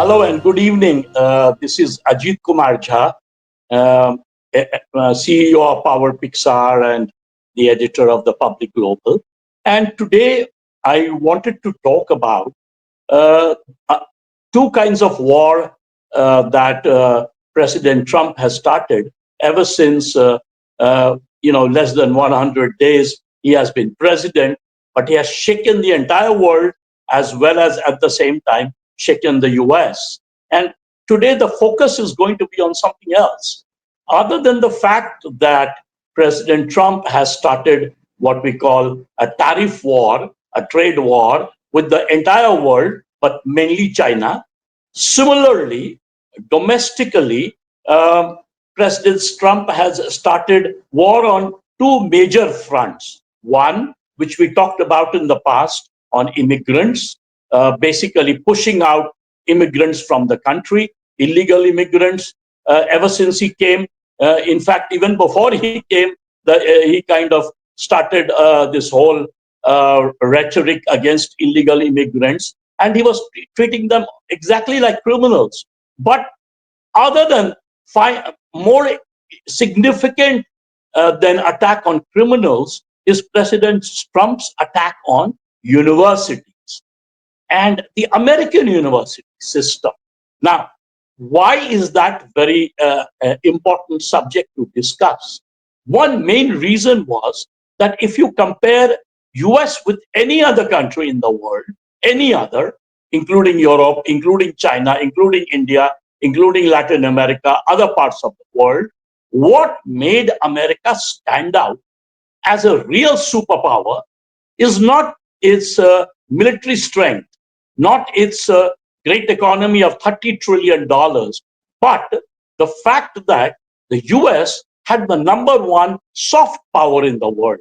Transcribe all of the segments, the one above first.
Hello and good evening. This is Ajit Kumar Jha, CEO of Power Pixar and the editor of the Public Global. And today I wanted to talk about uh, uh, two kinds of war that President Trump has started ever since less than 100 days he has been president, but he has shaken the entire world as well as at the same time shaken the US. And today the focus is going to be on something else. Other than the fact that President Trump has started what we call a tariff war, a trade war with the entire world, but mainly China. Similarly, domestically, President Trump has started war on two major fronts. One, which we talked about in the past, on immigrants, basically pushing out immigrants from the country, illegal immigrants. Ever since he came, in fact, even before he came, he kind of started this whole rhetoric against illegal immigrants, and he was treating them exactly like criminals. But other than more significant than attack on criminals is President Trump's attack on universities and the American university system. Now, why is that very important subject to discuss? One main reason was that if you compare US with any other country in the world, any other, including Europe, including China, including India, including Latin America, other parts of the world, what made America stand out as a real superpower is not its military strength, not its great economy of $30 trillion, but the fact that the US had the number one soft power in the world.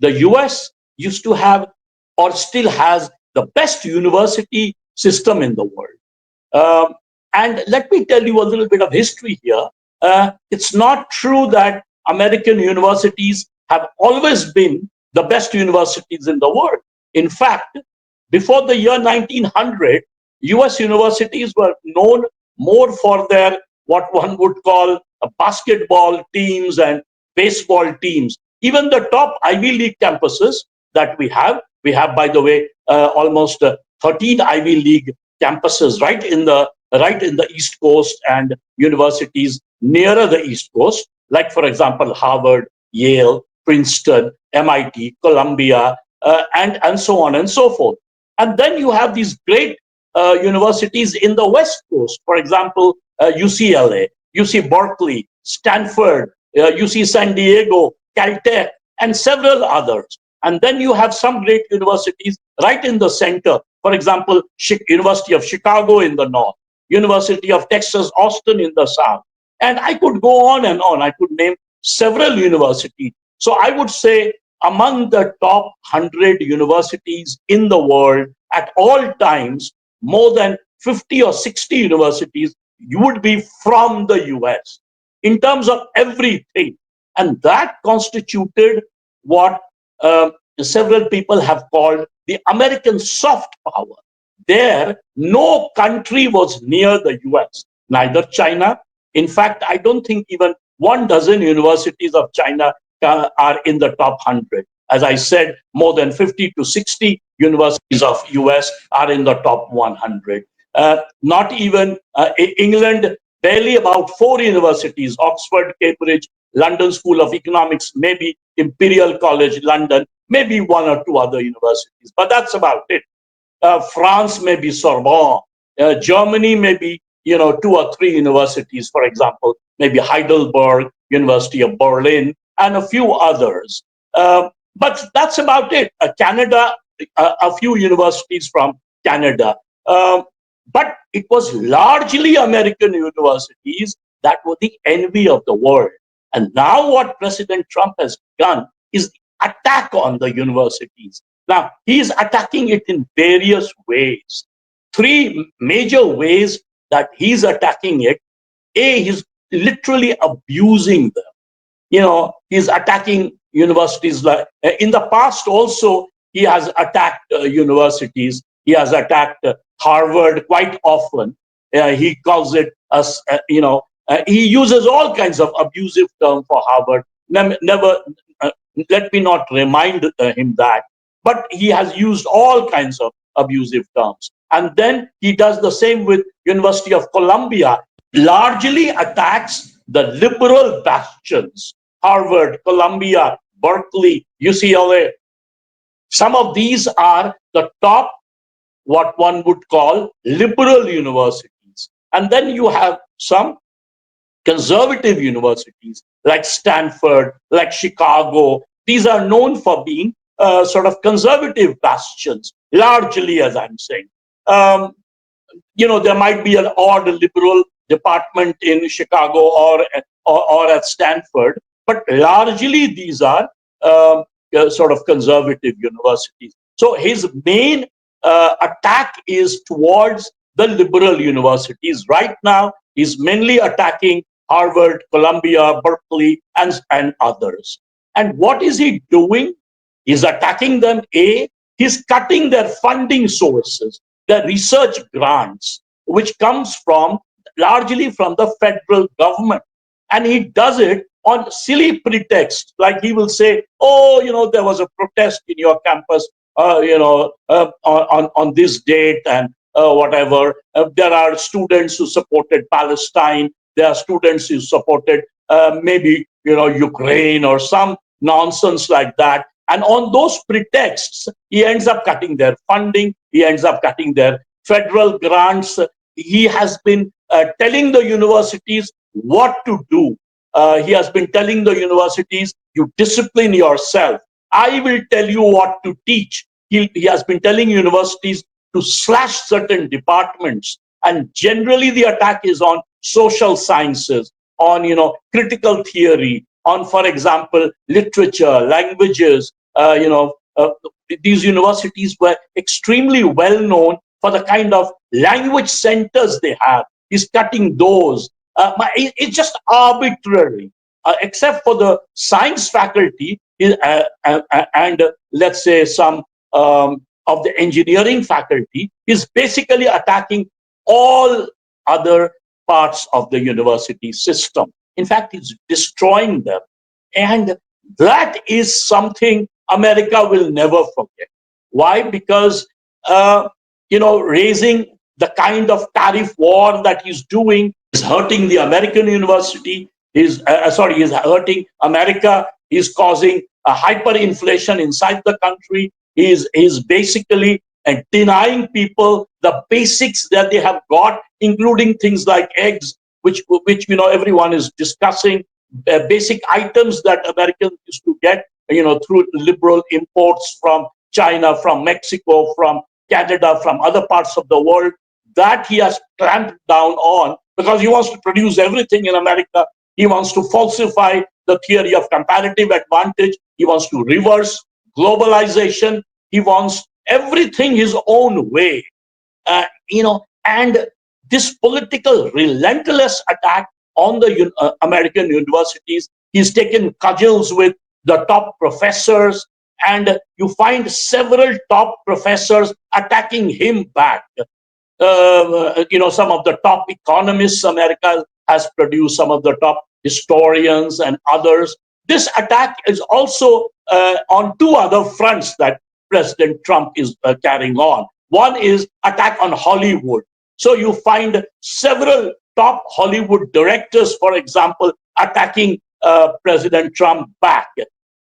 The US used to have, or still has, the best university system in the world. And let me tell you a little bit of history here. It's not true that American universities have always been the best universities in the world. In fact, before the year 1900, US universities were known more for their what one would call basketball teams and baseball teams. Even the top Ivy League campuses that we have, by the way, almost 13 Ivy League campuses right in the East Coast and universities nearer the East Coast, like, for example, Harvard, Yale, Princeton, MIT, Columbia, and so on and so forth. And then you have these great universities in the West Coast, for example, UCLA, UC Berkeley, Stanford, UC San Diego, Caltech, and several others. And then you have some great universities right in the center. For example, University of Chicago in the north, University of Texas, Austin in the south. And I could go on and on. I could name several universities. So I would say among the top 100 universities in the world at all times, more than 50 or 60 universities you would be from the US in terms of everything. And that constituted what several people have called the American soft power. There, no country was near the US, neither China. In fact, I don't think even 1 dozen universities of China are in the top 100. As I said, more than 50 to 60 universities of US are in the top 100. Not even England, barely about 4 universities, Oxford, Cambridge, London School of Economics, maybe Imperial College London, maybe 1 or 2 other universities, but that's about it. France may be Sorbonne, Germany may be 2 or 3 universities, for example, maybe Heidelberg, University of Berlin, and a few others. But that's about it. Canada, a few universities from Canada. But it was largely American universities that were the envy of the world. And now what President Trump has done is the attack on the universities. Now, he's attacking it in various ways. 3 major ways that he's attacking it. A, he's literally abusing them. He's attacking universities. Like in the past also, he has attacked universities. He has attacked Harvard quite often. He calls it as he uses all kinds of abusive terms for Harvard. Never let me not remind him that, but he has used all kinds of abusive terms. And then he does the same with University of Columbia, largely attacks the liberal bastions, Harvard, Columbia, Berkeley, UCLA. Some of these are the top, what one would call liberal universities. And then you have some conservative universities like Stanford, like Chicago. These are known for being sort of conservative bastions, largely, as I'm saying. Um, there might be an odd liberal department in Chicago or at Stanford, but largely these are sort of conservative universities. So his main attack is towards the liberal universities. Right now, he's mainly attacking Harvard, Columbia, Berkeley, and others. And what is he doing? He's attacking them. He's cutting their funding sources, the research grants, which comes from largely from the federal government. And he does it on silly pretext, like he will say, oh, there was a protest in your campus, on this date, and whatever. There are students who supported Palestine. There are students who supported maybe, Ukraine or some nonsense like that. And on those pretexts, he ends up cutting their funding. He ends up cutting their federal grants. He has been telling the universities what to do. He has been telling the universities, you discipline yourself. I will tell you what to teach. He has been telling universities to slash certain departments. And generally the attack is on social sciences, on, critical theory, on, for example, literature, languages. These universities were extremely well known for the kind of language centers they have. He's cutting those. It's just arbitrary, except for the science faculty and let's say some of the engineering faculty, is basically attacking all other parts of the university system. In fact, he's destroying them. And that is something America will never forget. Why? Because, raising the kind of tariff war that he's doing is hurting the American university, is hurting America, is causing a hyperinflation inside the country, is basically denying people the basics that they have got, including things like eggs, which everyone is discussing, basic items that Americans used to get, through liberal imports from China, from Mexico, from Canada, from other parts of the world. That he has clamped down on because he wants to produce everything in America. He wants to falsify the theory of comparative advantage. He wants to reverse globalization. He wants everything his own way. And this political relentless attack on the American universities, he's taken cudgels with the top professors, and you find several top professors attacking him back. Some of the top economists America has produced, some of the top historians and others. This attack is also on two other fronts that President Trump is carrying on. One is attack on Hollywood. So you find several top Hollywood directors, for example, attacking President Trump back.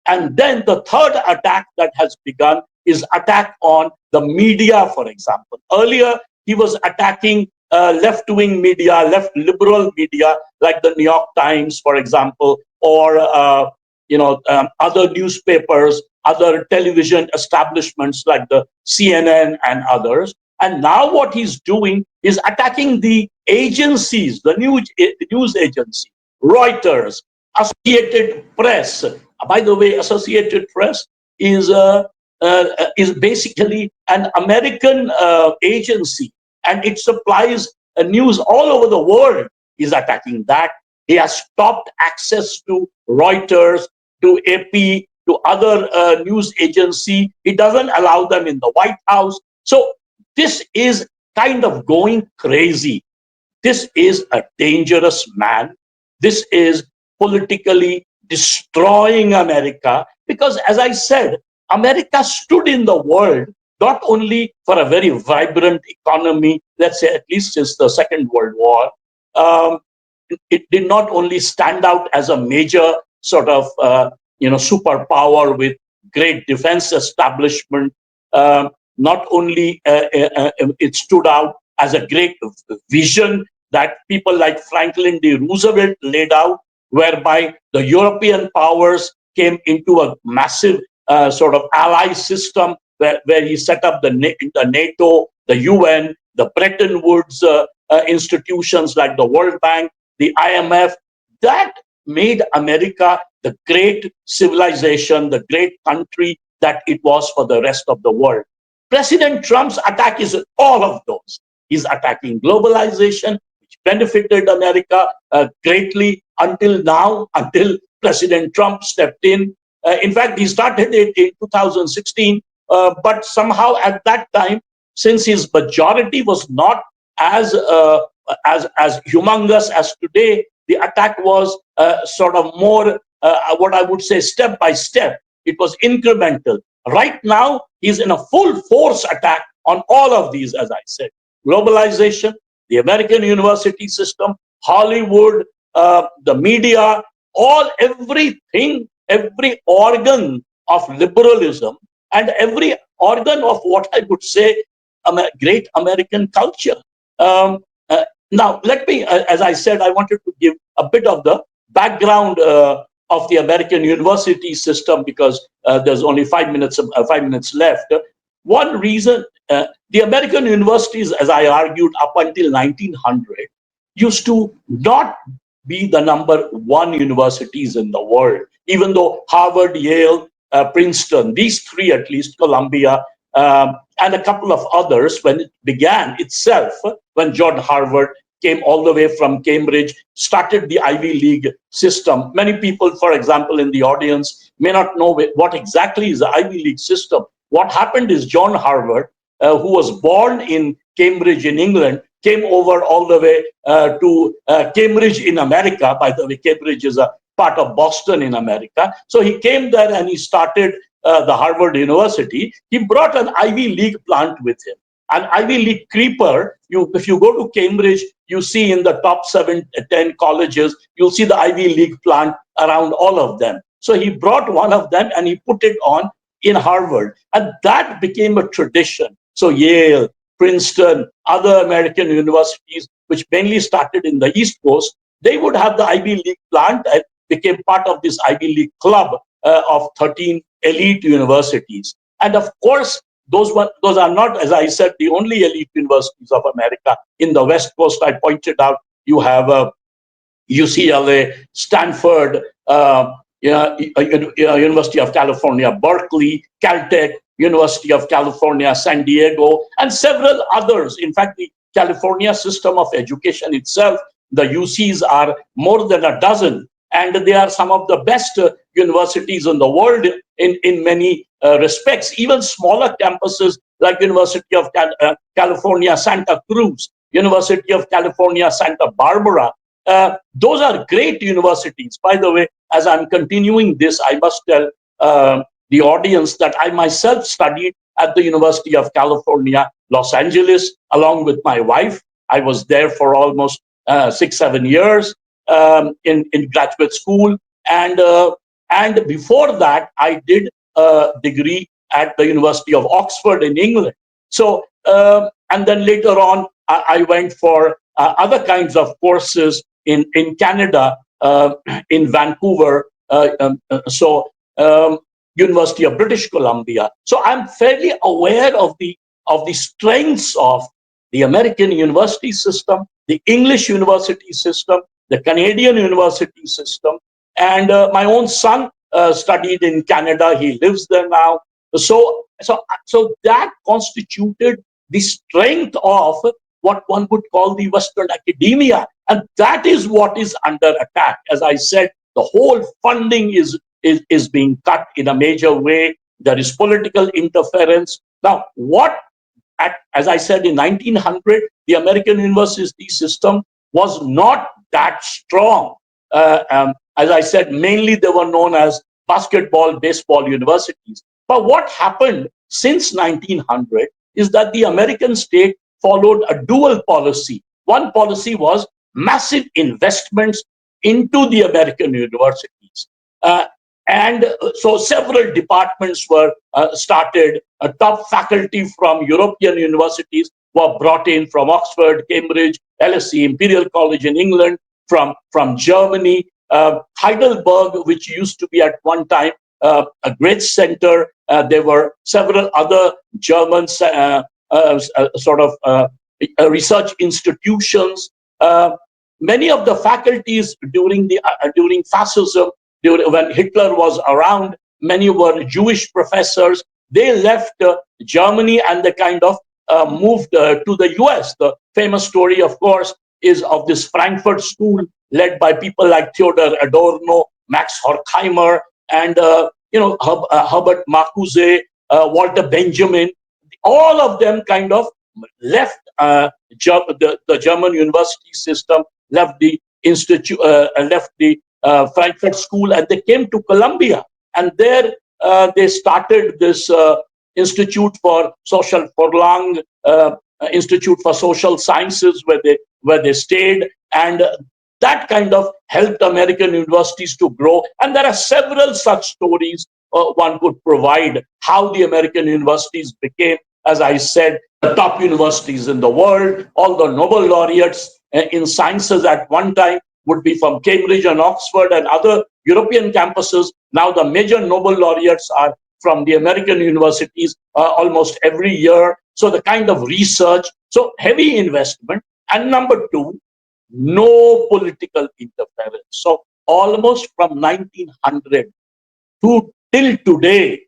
And then the third attack that has begun is attack on the media, for example. Earlier, he was attacking left-wing media, left liberal media, like the New York Times, for example, or other newspapers, other television establishments like the CNN and others. And now what he's doing is attacking the agencies, the news agency, Reuters, Associated Press. By the way, Associated Press is basically an American agency, and it supplies news all over the world. He's attacking that. He has stopped access to Reuters, to AP, to other news agency. He doesn't allow them in the White House. So this is kind of going crazy. this is a dangerous man. This is politically destroying America because, as I said, America stood in the world not only for a very vibrant economy, let's say at least since the Second World War. Um, it did not only stand out as a major sort of superpower with great defense establishment. Not only it stood out as a great vision that people like Franklin D. Roosevelt laid out, whereby the European powers came into a massive sort of ally system where he set up the NATO, the UN, the Bretton Woods institutions like the World Bank, the IMF. That made America the great civilization, the great country that it was for the rest of the world. President Trump's attack is all of those. He's attacking globalization, which benefited America greatly until now, until President Trump stepped in. In fact, he started it in 2016, but somehow at that time, since his majority was not as as humongous as today, the attack was sort of more what I would say step by step. It was incremental. Right now, he's in a full force attack on all of these, as I said. Globalization, the American university system, Hollywood, the media, everything, every organ of liberalism, and every organ of what I would say great American culture. Now, let me, as I said, I wanted to give a bit of the background of the American university system because there's only 5 minutes left. One reason the American universities, as I argued, up until 1900, used to not be the number one universities in the world, even though Harvard, Yale, Princeton, these three at least, Columbia, and a couple of others, when it began itself, when John Harvard came all the way from Cambridge, started the Ivy League system. Many people, for example, in the audience may not know what exactly is the Ivy League system. What happened is John Harvard, who was born in Cambridge in England, came over all the way to Cambridge in America. By the way, Cambridge is a part of Boston in America. So he came there and he started the Harvard University. He brought an Ivy League plant with him. An Ivy League creeper, if you go to Cambridge, you see in the top 7-10 colleges, you'll see the Ivy League plant around all of them. So he brought one of them and he put it on in Harvard. And that became a tradition. So Yale, Princeton, other American universities, which mainly started in the East Coast, they would have the Ivy League plant and became part of this Ivy League club of 13 elite universities. And of course, those are not, as I said, the only elite universities of America. In the West Coast, I pointed out, you have UCLA, Stanford, University of California, Berkeley, Caltech, University of California, San Diego, and several others. In fact, the California system of education itself, the UCs are more than a dozen, and they are some of the best universities in the world in many respects. Even smaller campuses like University of California, Santa Cruz, University of California, Santa Barbara, those are great universities. By the way, as I'm continuing this, I must tell the audience that I myself studied at the University of California, Los Angeles, along with my wife. I was there for almost 6-7 years in graduate school, and before that, I did a degree at the University of Oxford in England. So, and then later on, I went for other kinds of courses in Canada, in Vancouver. University of British Columbia. So I'm fairly aware of the strengths of the American university system, the English university system, the Canadian university system, and my own son studied in Canada. He lives there now. So that constituted the strength of what one would call the Western academia, and that is what is under attack. As I said, the whole funding is being cut in a major way. There is political interference. Now, as I said, in 1900, the American university system was not that strong. As I said, mainly they were known as basketball, baseball universities. But what happened since 1900 is that the American state followed a dual policy. One policy was massive investments into the American universities. Uh, and so several departments were started. Top faculty from European universities were brought in from Oxford, Cambridge, LSE, Imperial College in England, from Germany, Heidelberg, which used to be at one time a great center. There were several other German research institutions. Many of the faculties during fascism, when Hitler was around, many were Jewish professors. They left Germany and they kind of moved to the US. The famous story, of course, is of this Frankfurt School led by people like Theodor Adorno, Max Horkheimer, and Herbert Marcuse, Walter Benjamin. All of them kind of left the German university system, left the institute, left the Frankfurt School, and they came to Columbia. And there they started this Institute for Social Forlang, Institute for Social Sciences, where they stayed, and that kind of helped American universities to grow. And there are several such stories one could provide how the American universities became, as I said, the top universities in the world. All the Nobel laureates in sciences at one time would be from Cambridge and Oxford and other European campuses. Now the major Nobel laureates are from the American universities almost every year. So the kind of research, so heavy investment. And number two, no political interference. So almost from 1900 to till today,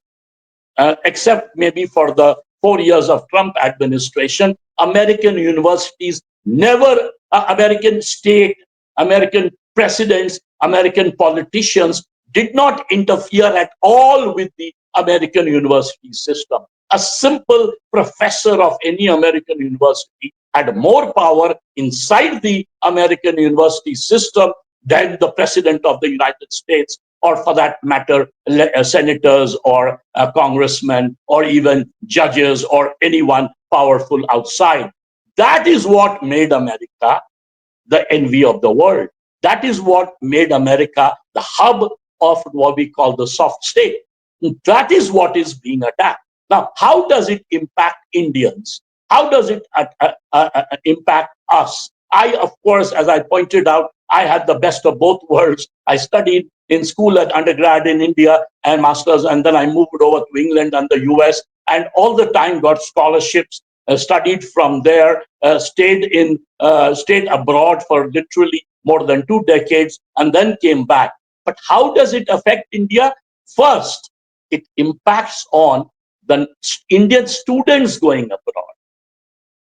except maybe for the 4 years of Trump administration, American universities never, American state, American presidents, American politicians did not interfere at all with the American university system. A simple professor of any American university had more power inside the American university system than the president of the United States, or for that matter, senators or congressmen or even judges or anyone powerful outside. That is what made America the envy of the world. That is what made America the hub of what we call the soft state. That is what is being attacked. Now, how does it impact Indians? How does it impact us? I, of course, as I pointed out, I had the best of both worlds. I studied in school at undergrad in India and masters, and then I moved over to England and the US, and all the time got scholarships, studied from there, stayed abroad for literally more than 2 decades, and then came back. But how does it affect India? First, it impacts on the Indian students going abroad.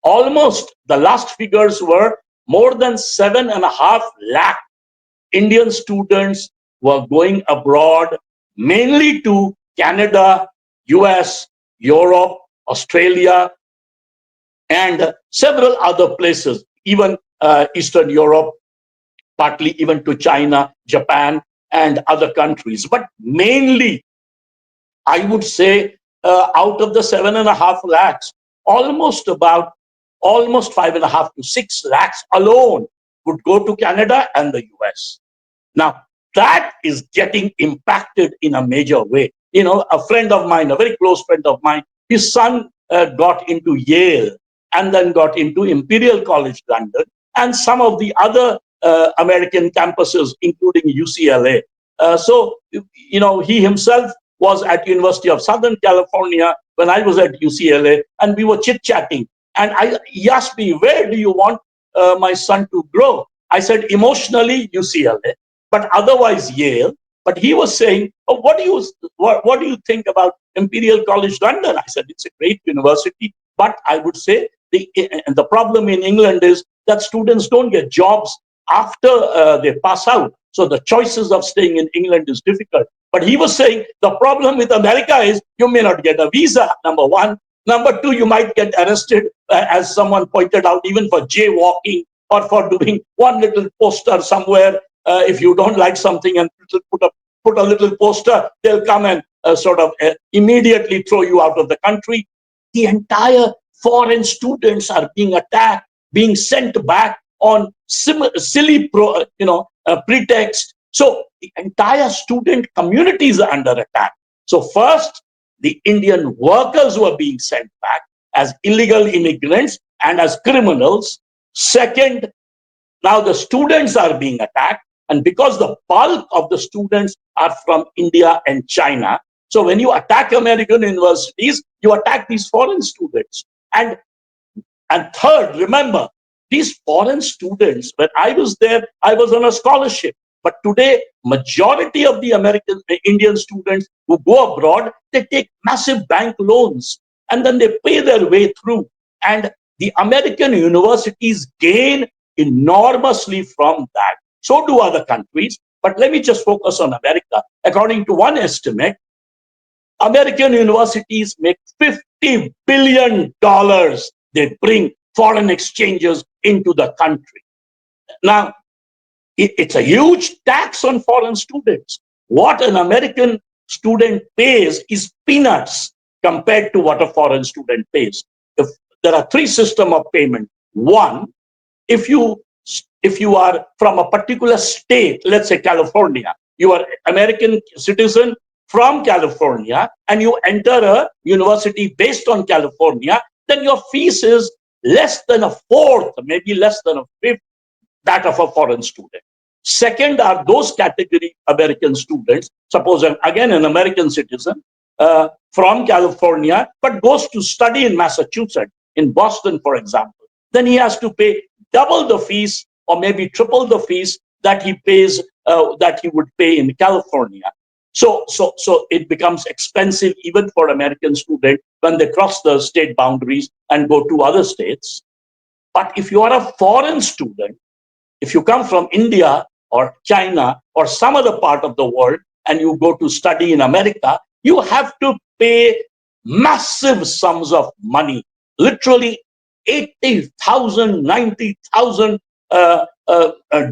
Almost the last figures were more than 7.5 lakh Indian students were going abroad, mainly to Canada, US, Europe, Australia, and several other places, even Eastern Europe, partly even to China, Japan, and other countries. But mainly, I would say, out of the 7.5 lakhs, almost 5.5 to 6 lakhs alone would go to Canada and the US. Now, that is getting impacted in a major way. You know, a friend of mine, a very close friend of mine, his son got into Yale and then got into Imperial College London and some of the other American campuses, including UCLA. So, you know, he himself was at University of Southern California when I was at UCLA, and we were chit-chatting. And he asked me, where do you want my son to grow? I said, emotionally, UCLA, but otherwise Yale. But he was saying, oh, what do you think about Imperial College London? I said, it's a great university, but I would say the problem in England is that students don't get jobs after they pass out. So the choices of staying in England is difficult. But he was saying the problem with America is you may not get a visa, number one. Number two, you might get arrested, as someone pointed out, even for jaywalking or for doing one little poster somewhere. If you don't like something and put a little poster, they'll come and immediately throw you out of the country. The entire foreign students are being attacked, being sent back on silly pretext. So the entire student community is under attack. So first, the Indian workers were being sent back as illegal immigrants and as criminals. Second, now the students are being attacked, and because the bulk of the students are from India and China, so when you attack American universities, you attack these foreign students. And third, remember, these foreign students, when I was there, I was on a scholarship. But today, majority of the Indian students who go abroad, they take massive bank loans and then they pay their way through. And the American universities gain enormously from that. So do other countries. But let me just focus on America. According to one estimate, American universities make $50 billion. They bring foreign exchanges into the country. Now, it's a huge tax on foreign students. What an American student pays is peanuts compared to what a foreign student pays. If there are three systems of payment. One, if you are from a particular state, let's say California, you are American citizen from California and you enter a university based on California, then your fees is less than a fourth, maybe less than a fifth that of a foreign student. Second are those category American students, suppose again an American citizen from California, but goes to study in Massachusetts, in Boston, for example. Then he has to pay double the fees or maybe triple the fees that he pays, that he would pay in California. So it becomes expensive even for American students when they cross the state boundaries and go to other states. But if you are a foreign student, if you come from India or China or some other part of the world and you go to study in America, you have to pay massive sums of money, literally $80,000, $90,000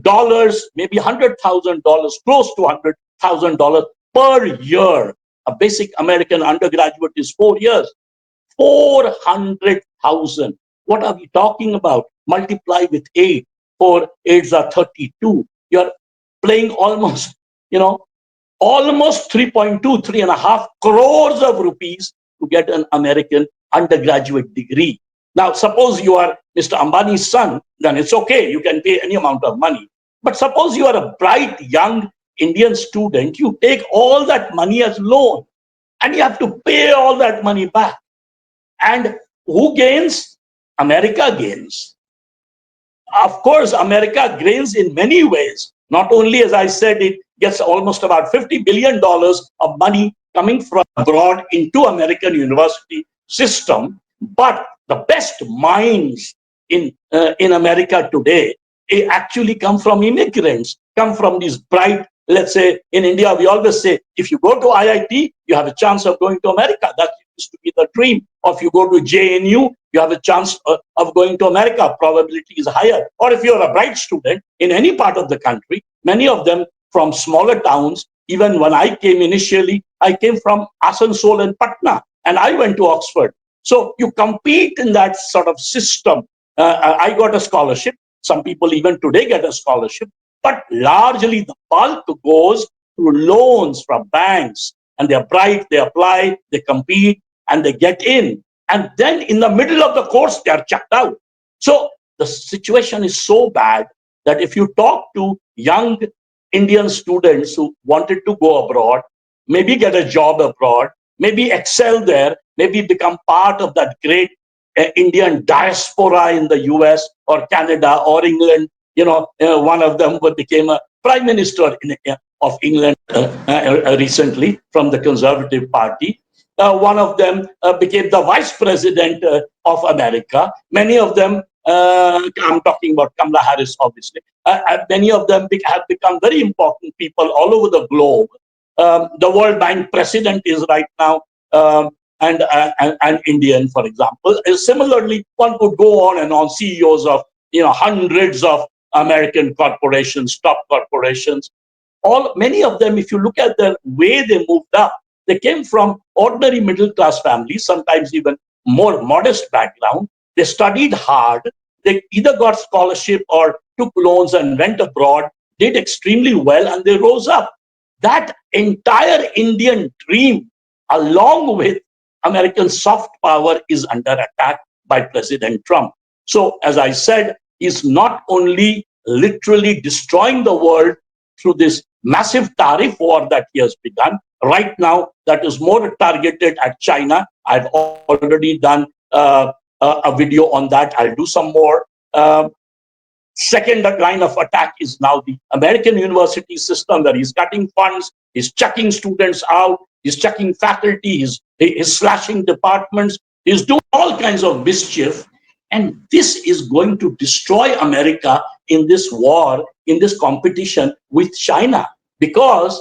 dollars, maybe $100,000, close to $100,000 per year. A basic American undergraduate is 4 years. 400,000. What are we talking about? Multiply with 8. 4 8s are 32. You're playing almost 3.2, 3.5 crores of rupees to get an American undergraduate degree. Now, suppose you are Mr. Ambani's son, then it's okay. You can pay any amount of money. But suppose you are a bright, young Indian student, you take all that money as loan and you have to pay all that money back. And who gains? America gains. Of course, America gains in many ways. Not only, as I said, it gets almost about $50 billion of money coming from abroad into American university system, but the best minds in America today actually come from immigrants, come from these bright. Let's say in India, we always say, if you go to IIT, you have a chance of going to America. That used to be the dream. Or if you go to JNU, you have a chance of going to America. Probability is higher. Or if you're a bright student in any part of the country, many of them from smaller towns. Even when I came initially, I came from Asansol and Patna, and I went to Oxford. So you compete in that sort of system. I got a scholarship. Some people even today get a scholarship. But largely the bulk goes through loans from banks. And they're bright, they apply, they compete, and they get in. And then in the middle of the course, they are chucked out. So the situation is so bad that if you talk to young Indian students who wanted to go abroad, maybe get a job abroad, maybe excel there, maybe become part of that great Indian diaspora in the US or Canada or England, one of them became a prime minister of England recently from the Conservative Party. One of them became the vice president of America. Many of them, I'm talking about Kamala Harris, obviously. Many of them have become very important people all over the globe. The World Bank president is right now an Indian, for example. Similarly, one could go on and on. CEOs of hundreds of American corporations, top corporations. Many of them, if you look at the way they moved up, they came from ordinary middle class families, sometimes even more modest background. They studied hard. They either got scholarship or took loans and went abroad, did extremely well, and they rose up. That entire Indian dream, along with American soft power, is under attack by President Trump. So, as I said, he's not only literally destroying the world through this massive tariff war that he has begun. Right now, that is more targeted at China. I've already done a video on that. I'll do some more. Second line of attack is now the American university system, where he's cutting funds, he's chucking students out, he's chucking faculty, he's slashing departments, he's doing all kinds of mischief. And this is going to destroy America in this war, in this competition with China. Because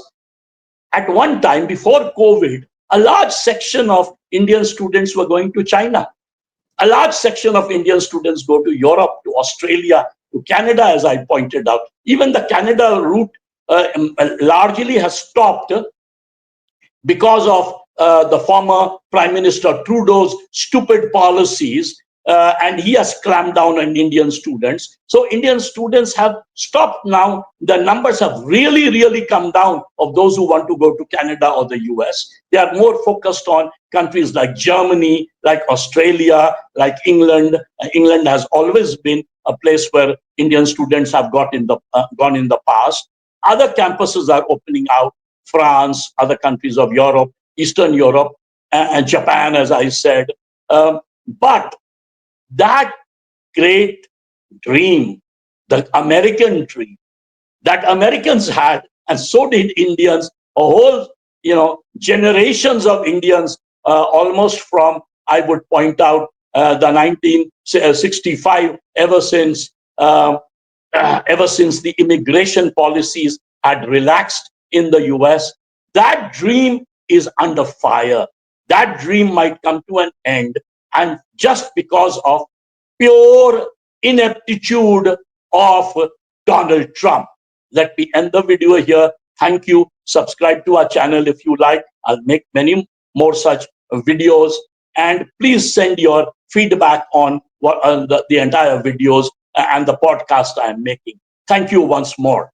at one time, before COVID, a large section of Indian students were going to China. A large section of Indian students go to Europe, to Australia, to Canada, as I pointed out. Even the Canada route largely has stopped because of the former Prime Minister Trudeau's stupid policies, and he has clamped down on Indian students. So Indian students have stopped now. The numbers have really come down of those who want to go to Canada or the US. They are more focused on countries like Germany, like Australia, like England. England has always been a place where Indian students have gone in the past. Other campuses are opening out: France, other countries of Europe, Eastern Europe, and Japan, as I said. But that great dream, the American dream that Americans had, and so did Indians, a whole, generations of Indians, almost from, I would point out, the 1965, ever since the immigration policies had relaxed in the US, that dream is under fire. That dream might come to an end, and just because of pure ineptitude of Donald Trump. Let me end the video here. Thank you. Subscribe to our channel if you like. I'll make many more such videos. And please send your feedback on the entire videos and the podcast I'm making. Thank you once more.